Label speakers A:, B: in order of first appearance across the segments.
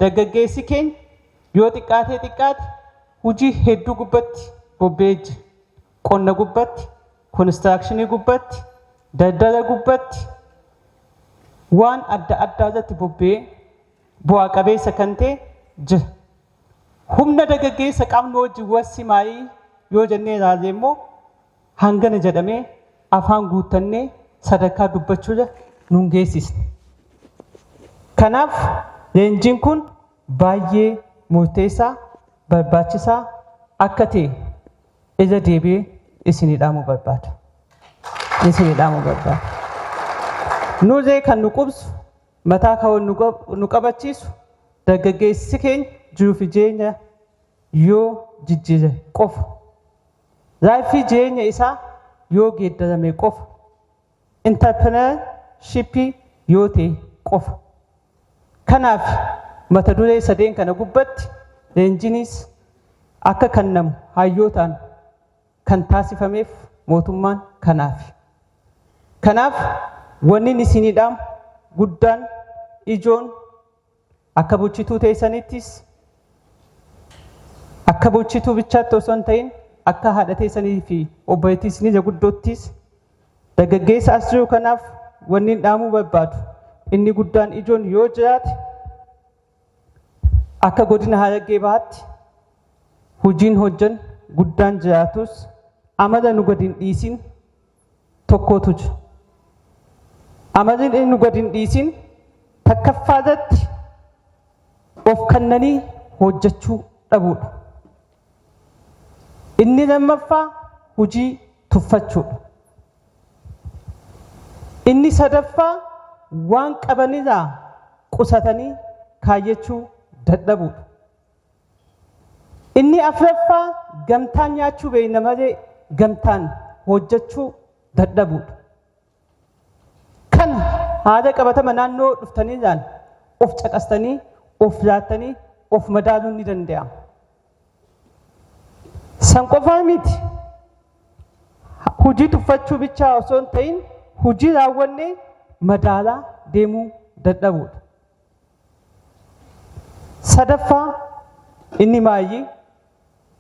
A: dargaggeessi keenya yoo xiqqaate hojii hedduu gubbatti bobba'ee qonna gubbatti, konistirakshinii gubbatti, daldala gubbatti waan adda addaa irratti bobba'ee bu'aa qabeessa kan ta'e jira. Humna dargaggeessa qabnu wajjin wasi maayii yoo jennee ilaalle immoo hangana jedhamee afaan guuttannee sadarkaa dubbachuudha nun geessisne. Kanaaf leenjiin kun baay'ee murteessaa barbaachisaa akka ta'e ija deebi'ee isinii dhaamuu barbaada. Nuuzee kan nu qubsu mataa kan nu qabachiisu dargaggeessi keenya jiruuf jireenya yoo jijjiire qofa. Laayifii jireenya isaa yoo geeddarame qofa. Intarprenershippii yoo ta'e qofa. Kanaaf mata duree sadeen kana gubbatti leenjiinis akka kennamu hayyootaan kan taasifameef mootummaan kanaaf. Kanaaf wanni isinii dhaamu guddaan ijoon akka bulchituu teessanittis akka bulchituu bichaatti osoo hin ta'in akka haadha teessanii fi obboleettiis ni guddoottis dargaggeessa as jiru kanaaf wanni dhaamuu barbaadu inni guddaan ijoon yoo jiraate akka godina Harargee Bahaatti hojiin hojjan guddaan jiraatus amala nu gadi hin dhiisin tokkootu jira. Amalli nu gadi hin dhiisin takkaffaadatti of kennanii hojjechuu dhabuudha. Inni lammaffaa hojii tuffachuudha. Inni sadaffaa waan qabanirraa qusatanii kaayyachuu dadhabuudha. Inni afuraffaa gamtaan nyaachuu beekna malee gamtaan hojjechuu dadhabuudha. Kan haala qabatama naannoo dhuftaniidhaan of caqastanii, of laattanii, of madaaluun ni danda'ama. San qofaa miti. Hojii tuffachuu bichaa osoo hin ta'in hojii raawwannee madaalaa deemuu dadhabuudha. Sadaffaa inni maayii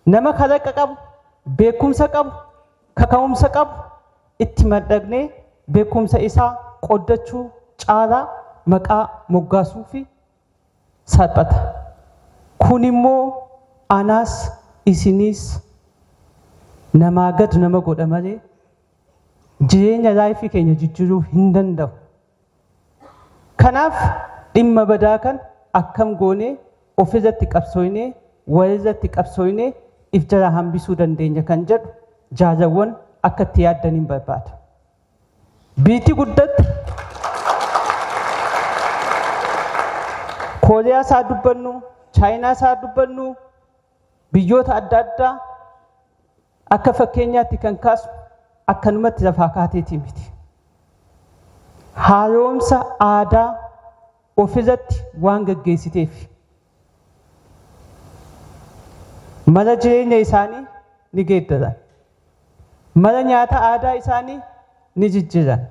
A: nama kalaqa qabu, beekumsa qabu, kaka'umsa qabu itti madaqnee beekumsa isaa qoddachuu caalaa maqaa moggaasuu fi salphata. Kun immoo anaas isiniis namaa gad nama godha malee jireenya laayifii keenya jijjiiruu hin danda'u. Kanaaf dhimma badaa kan akkam goonee ofirratti qabsoofnee walirratti qabsoofnee if jala hambisuu dandeenya kan jedhu jaajawwan akka itti yaaddaniin barbaada. Biyyi guddatti Kooriyaa isaa dubbannu, Chaayinaa isaa dubbannu, biyyoota adda addaa akka fakkeenyaatti kan kaasu akkanumatti lafaa kaateetii miti. Haaromsa aadaa ofirratti waan gaggeessiteef mala jireenya isaanii ni geeddaran. Mala nyaata aadaa isaanii ni jijjiiran.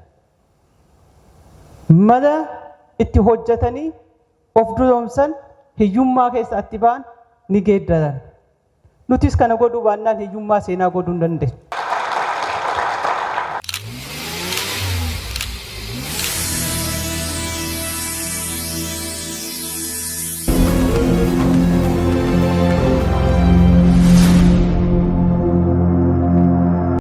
A: Mala itti hojjetanii of duroomsan hiyyummaa keessatti ba'an ni geeddaran. Nutis kana godhuu baannaan hiyyummaa seenaa godhuu hin dandeenyu.